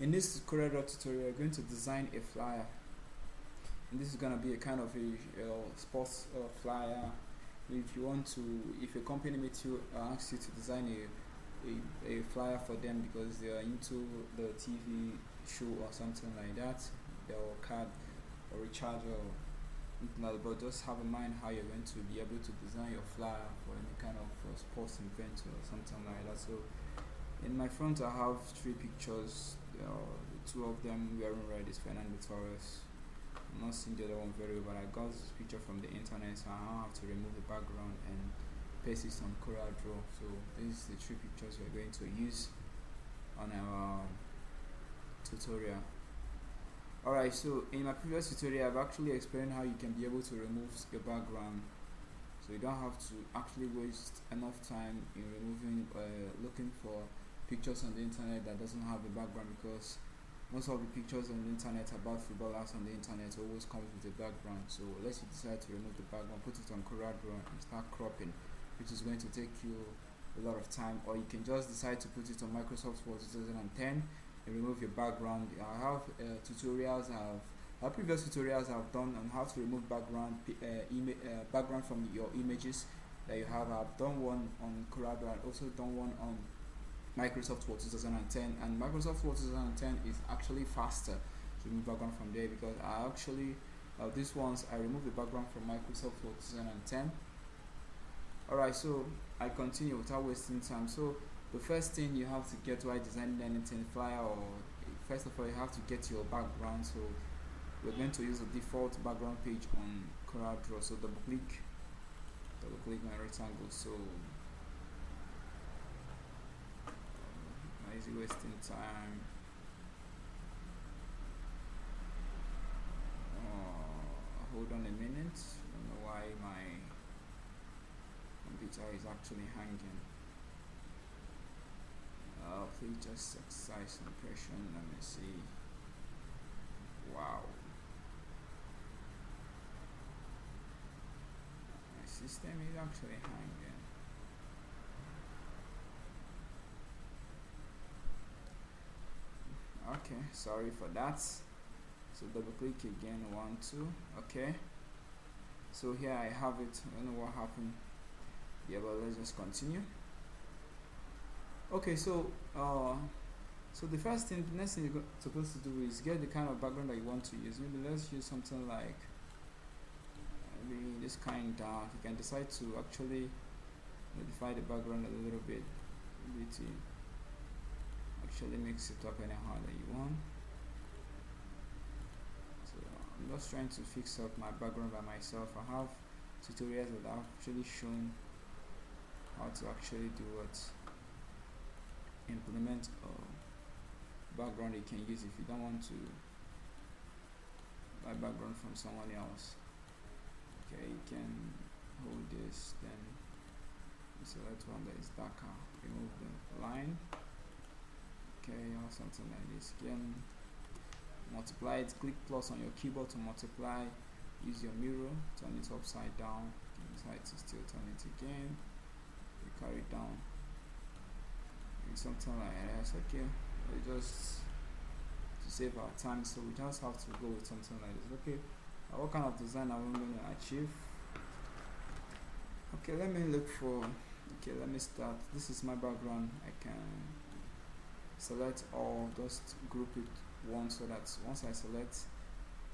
In this CorelDraw tutorial, we're going to design a flyer, and this is going to be a kind of a sports flyer. If you want to, if a company meets you, asks you to design a flyer for them because they are into the TV show or something like that, or card or recharge or something like that, but just have in mind how you're going to be able to design your flyer for any kind of sports event or something like that. So in my front I have three pictures. Two of them wearing red is Fernando Torres. I'm not seeing the other one very well, but I got this picture from the internet, so I don't have to remove the background and paste it on CorelDraw. So these are the three pictures we're going to use on our tutorial. Alright, so in my previous tutorial I've actually explained how you can be able to remove your background, so you don't have to actually waste enough time in removing looking for pictures on the internet that doesn't have a background, because most of the pictures on the internet about footballers on the internet always comes with a background. So let's you decide to remove the background, put it on CorelDraw and start cropping, which is going to take you a lot of time. Or you can just decide to put it on Microsoft Word 2010 and remove your background. I have tutorials, our previous tutorials I've done on how to remove background background from your images that you have. I've done one on CorelDraw and also done one on Microsoft Word 2010, and Microsoft Word 2010 is actually faster to remove background from there, because I actually these ones I remove the background from Microsoft Word 2010. Alright, so I continue without wasting time. So the first thing you have to get while designing anything, flyer, or first of all you have to get your background. So we're going to use the default background page on CorelDraw. So double click my rectangle. So easy wasting time. Hold on a minute. I don't know why my computer is actually hanging. Please just exercise some pressure. Let me see. Wow. My system is actually hanging. Okay, sorry for that. So double click again, 1 2. Okay, so here I have it. I don't know what happened. Yeah, but let's just continue. Okay, so so the next thing you're supposed to do is get the kind of background that you want to use. Maybe let's use something like maybe this kind dark. You can decide to actually modify the background a little bit, maybe to actually mix it up anyhow that you want. So I'm just trying to fix up my background by myself. I have tutorials that have actually shown how to actually do it, implement a background you can use if you don't want to buy background from someone else. Okay, you can hold this, then select one that is darker, remove the line. Okay, or something like this. Again, multiply it, click plus on your keyboard to multiply, use your mirror, turn it upside down, decide to still turn it again, you carry it down, something like that. Okay, we just to save our time, so we just have to go with something like this. Okay, what kind of design are we going to achieve? Okay, let me look for, okay, let me start. This is my background. I can select all, just group it one, so that once I select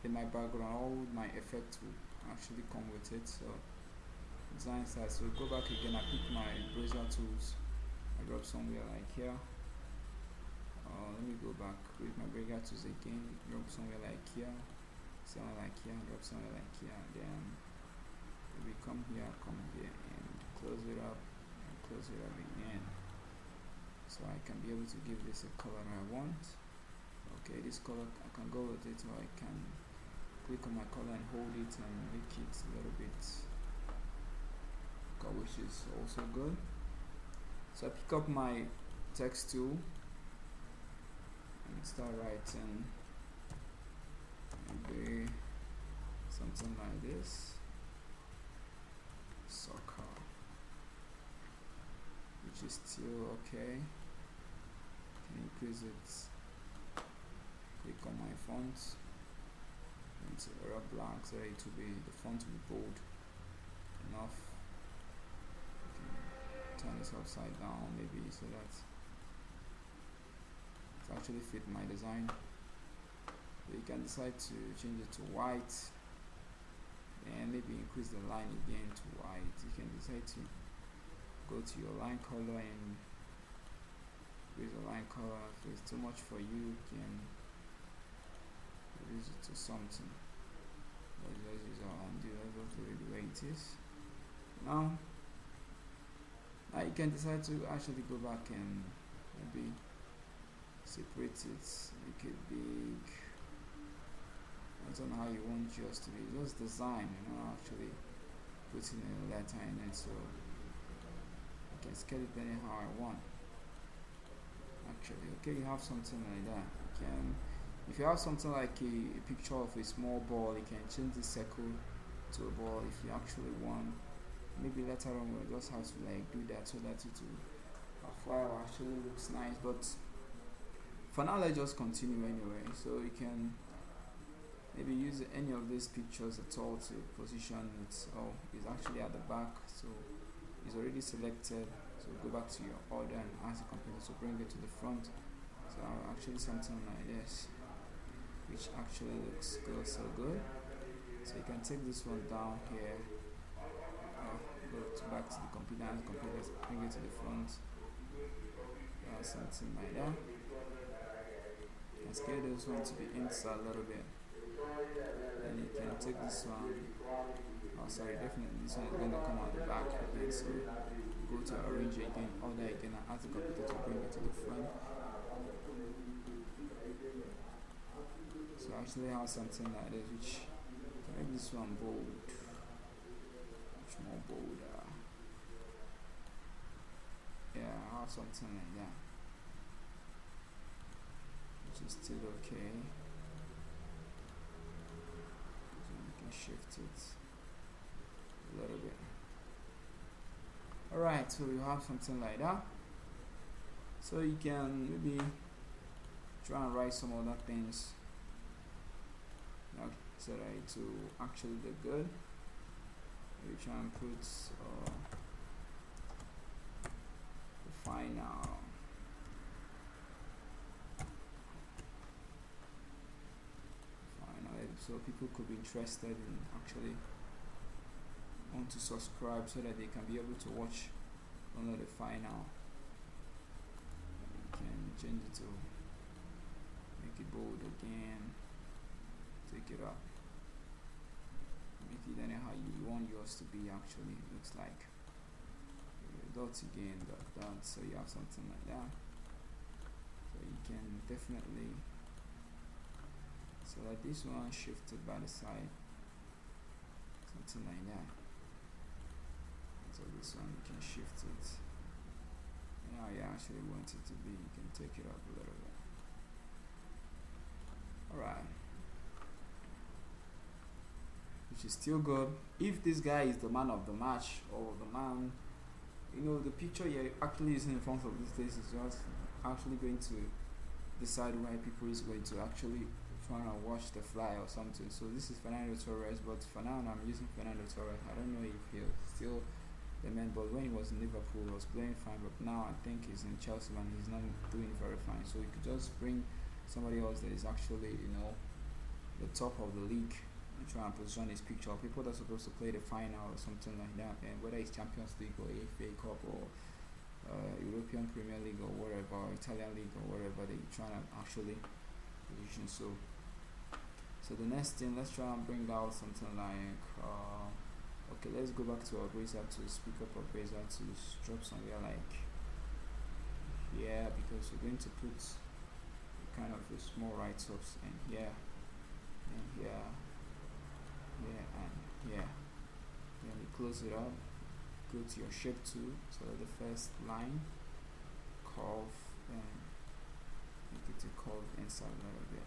in my background, all my effects will actually come with it. So design style, so go back again, I pick my browser tools, I drop somewhere like here. Let me go back with my browser tools again, drop somewhere like here, drop somewhere like here, then we come here and close it up and close it up again, so I can be able to give this a color I want. Okay, this color I can go with it, or I can click on my color and hold it and make it a little bit color, which is also good. So I pick up my text tool and start writing maybe something like this, soccer, which is still okay. Can increase it click on my font into error black so that it will be, the font will be bold enough. You can turn this upside down maybe so that it actually fit my design. So you can decide to change it to white and maybe increase the line again to white. You can decide to go to your line color and increase the line color. If it's too much for you, you can reduce it to something. Let's use our undo level to the way it is. Now you can decide to actually go back and maybe separate it, make it big. I don't know how you want yours to be. Just design, actually putting a letter in it, so I can scale it anyhow I want. Actually, okay, you have something like that. You can, if you have something like a picture of a small ball, you can change the circle to a ball if you actually want. Maybe later on we'll just have to like do that so that it will, our file actually looks nice. But for now, let's just continue anyway. So you can maybe use any of these pictures at all to position it. Oh, it's actually at the back, so it's already selected. So go back to your order and ask the computer to bring it to the front. So actually something like this, which actually looks good, so good. So you can take this one down here, go back to the computer and the computer bring it to the front. Something like that. You can scale this one to be inside a little bit. And you can take this one, definitely this one is going to come out the back again, so go to arrange again, order again, and ask the computer to bring it to the front. So actually have something like this, which can make this one bold, much more bolder. Yeah, I have something like that, which is still okay. Shift it a little bit. Alright, so you have something like that. So you can maybe try and write some other things so that it will actually look good. Maybe try and put the final. So people could be interested in actually want to subscribe so that they can be able to watch only the final. You can change it to make it bold again, take it up, make it anyhow you want yours to be. Actually, it looks like dots again, dot. So you have something like that. So you can definitely select this one, shift it by the side, something like that. So this one you can shift it, and how you actually want it to be, you can take it up a little bit. Alright, which is still good. If this guy is the man of the match, or the man, the picture you're actually using in front of this place is just actually going to decide why people is going to actually trying to watch the fly or something. So this is Fernando Torres, but for now I'm using Fernando Torres. I don't know if he's still the man, but when he was in Liverpool he was playing fine, but now I think he's in Chelsea and he's not doing very fine. So you could just bring somebody else that is actually the top of the league and try and position his picture. People that are supposed to play the final or something like that, and whether it's Champions League or FA Cup or European Premier League or whatever, or Italian League or whatever, they're trying to actually position. So the next thing, let's try and bring out something like okay, let's go back to our brazier to speak up our brazier to drop somewhere like here, because we're going to put kind of a small write-ups in here and here, and here. Then you close it up, go to your shape tool, so the first line, curve, and make it a curve inside a little bit.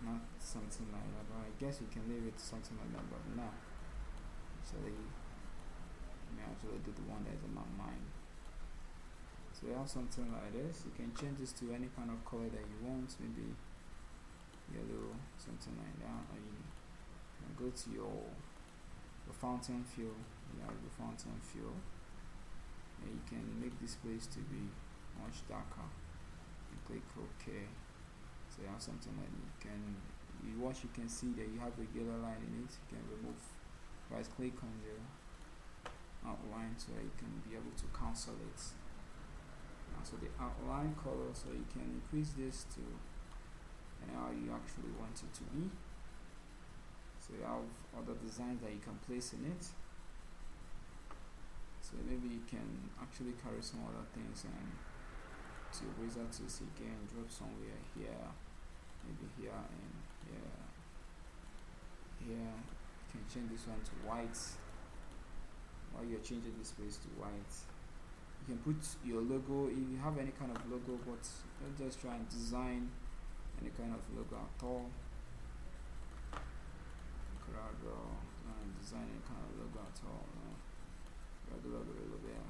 Not something like that, but I guess you can leave it something like that, but no. So I may actually do the one that's in my mind. So So you have something like this. You can change this to any kind of color that you want, maybe yellow, something like that. Or you can go to your fountain fill. You have the fountain fill, and you can make this place to be much darker. You click OK. So you have something that you can. What you can see that you have a yellow line in it. You can remove. Right click on the outline so that you can be able to cancel it. So the outline color, so you can increase this to how you actually want it to be. So you have other designs that you can place in it. So maybe you can actually carry some other things and to eraser tools again, drop somewhere here, maybe here and here. Here you can change this one to white. While you're changing this place to white, you can put your logo if you have any kind of logo, but don't just try and design any kind of logo at all. CorelDraw, and design any kind of logo at all. Regular logo there.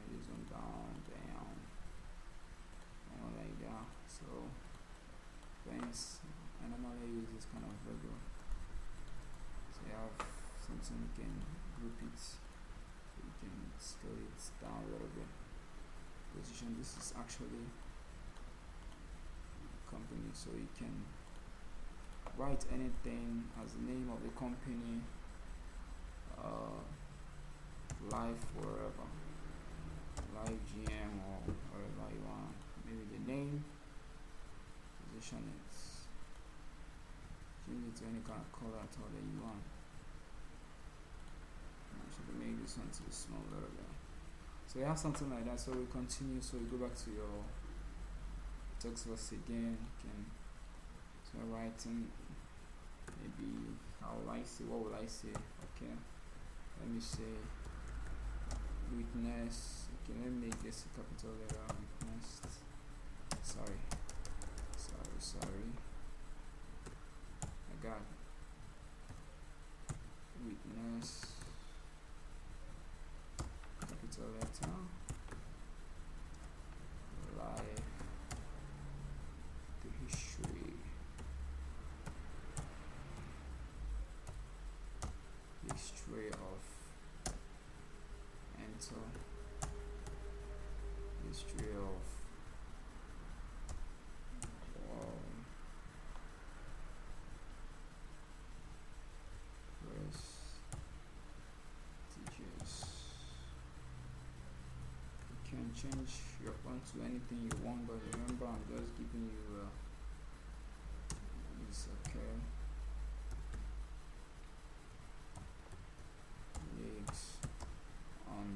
This one down, like that. So friends, I normally use this kind of logo. So you have something you can group it. You can scale it down a little bit. Position. This is actually a company, so you can write anything as the name of the company. Live forever, live GM, or whatever you want. Maybe the name, position it, change it to any kind of color at all that you want. I should make this one too small a little bit. So you have something like that. So we continue. So you go back to your text box again. You can start writing. Maybe how will I say? What will I say? Okay, let me say witness. Okay, let me make this a capital letter. Witness. Sorry. I got witness. Capital letter. Life. The history. History of. Enter. History of. Change your font to anything you want, but remember I'm just giving you this. Okay, legs on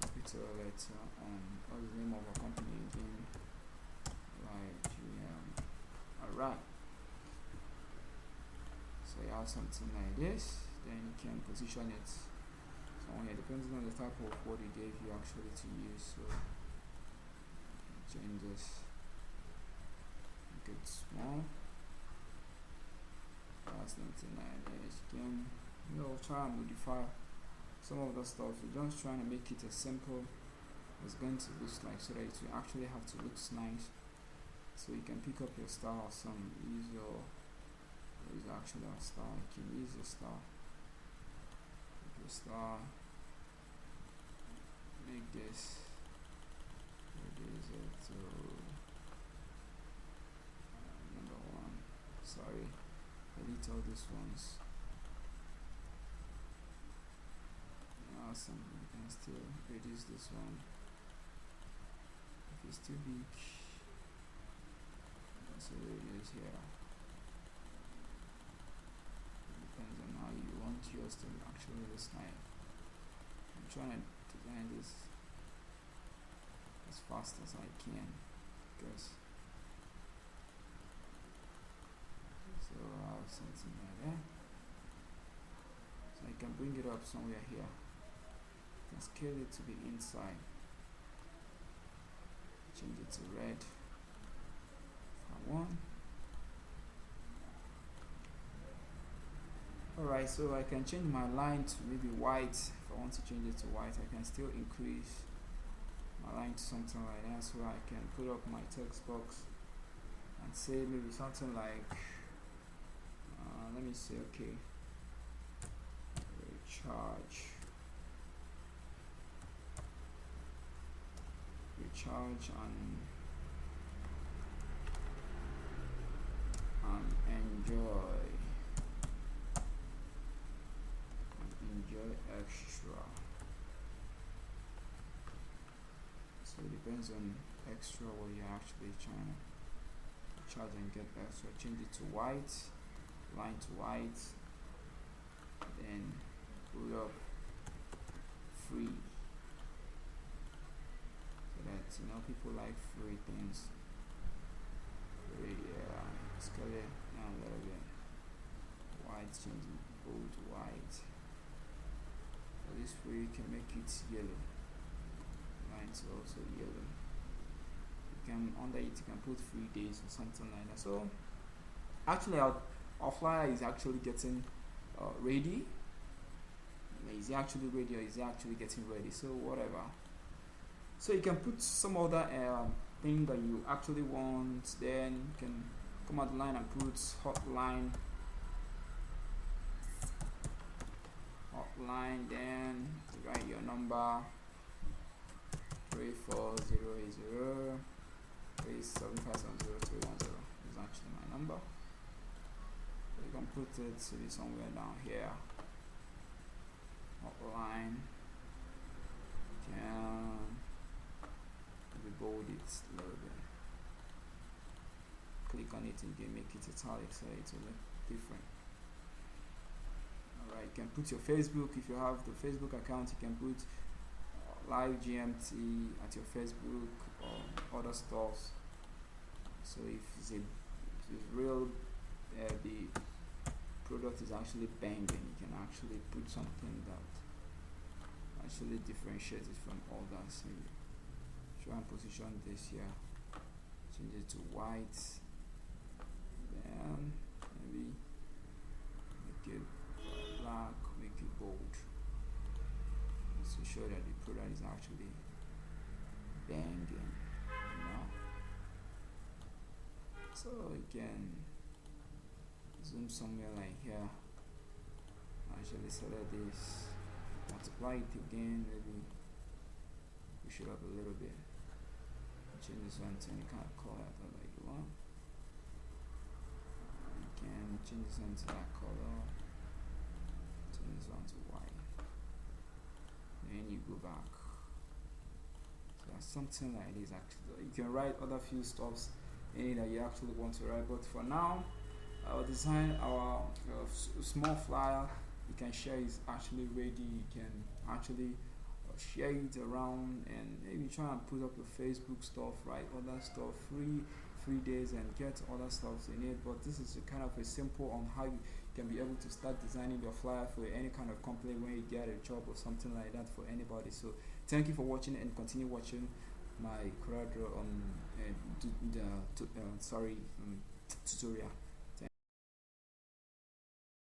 capital letter on what's the name of our company again? Right, alright, so you have something like this, then you can position it somewhere depending on the type of word it gave you actually to use. So change this, make it small. That's something like this. You can try and modify some of the stuff. You're just trying to make it as simple as going to look like, so that it will actually have to look nice. So you can pick up your style. Some use your actually a style. You can use your style. Make this to number one. Sorry, delete all these ones. Awesome. You can still reduce this one if it's too big. So reduce here. Depends on how you want yours to actually look like. I'm trying to design this as fast as I can, because so I have something like that. So I can bring it up somewhere here. I can scale it to the inside. Change it to red if I want. Alright, so I can change my line to maybe white if I want to change it to white, I can still increase my line to something like that, so I can put up my text box and say maybe something like let me say, okay, recharge and enjoy extra. So it depends on extra what you're actually trying to charge and get extra. Change it to white, line to white, then put up free, so that people like free things. Scale it down a little bit. White, change it bold to white. So this way you can make it yellow. Lines also yellow. You can under it you can put 3 days or something like that. So actually our flyer is actually getting ready. Is it actually ready or is it actually getting ready? So whatever. So you can put some other thing that you actually want. Then you can come out the line and put hotline, then write your number 34080 37570 is actually my number. So you can put it to be somewhere down here. Hotline, can we bold it a little bit. Click on it and you make it italic so it will look different. Alright, you can put your Facebook. If you have the Facebook account, you can put live GMT at your Facebook or other stuff. So if it's real, the product is actually banging, you can actually put something that actually differentiates it from others. Maybe try and position this here, change it to white, then maybe make it black, make it bold, just to show that the product is actually banging, So you can zoom somewhere like here, actually select this, multiply it again, maybe push it up a little bit, change this one to any kind of color that you want. You can change this one to that color, change this one to white, then you go back. So that's something like this. Actually you can write other few stuffs any that you actually want to write, but for now I'll design our small flyer. You can share is actually ready. You can actually share it around and maybe try and put up your Facebook stuff, right? Other stuff, 3 days and get other stuff in it. But this is a kind of a simple on how you can be able to start designing your flyer for any kind of company when you get a job or something like that for anybody. So thank you for watching and continue watching my CorelDraw tutorial.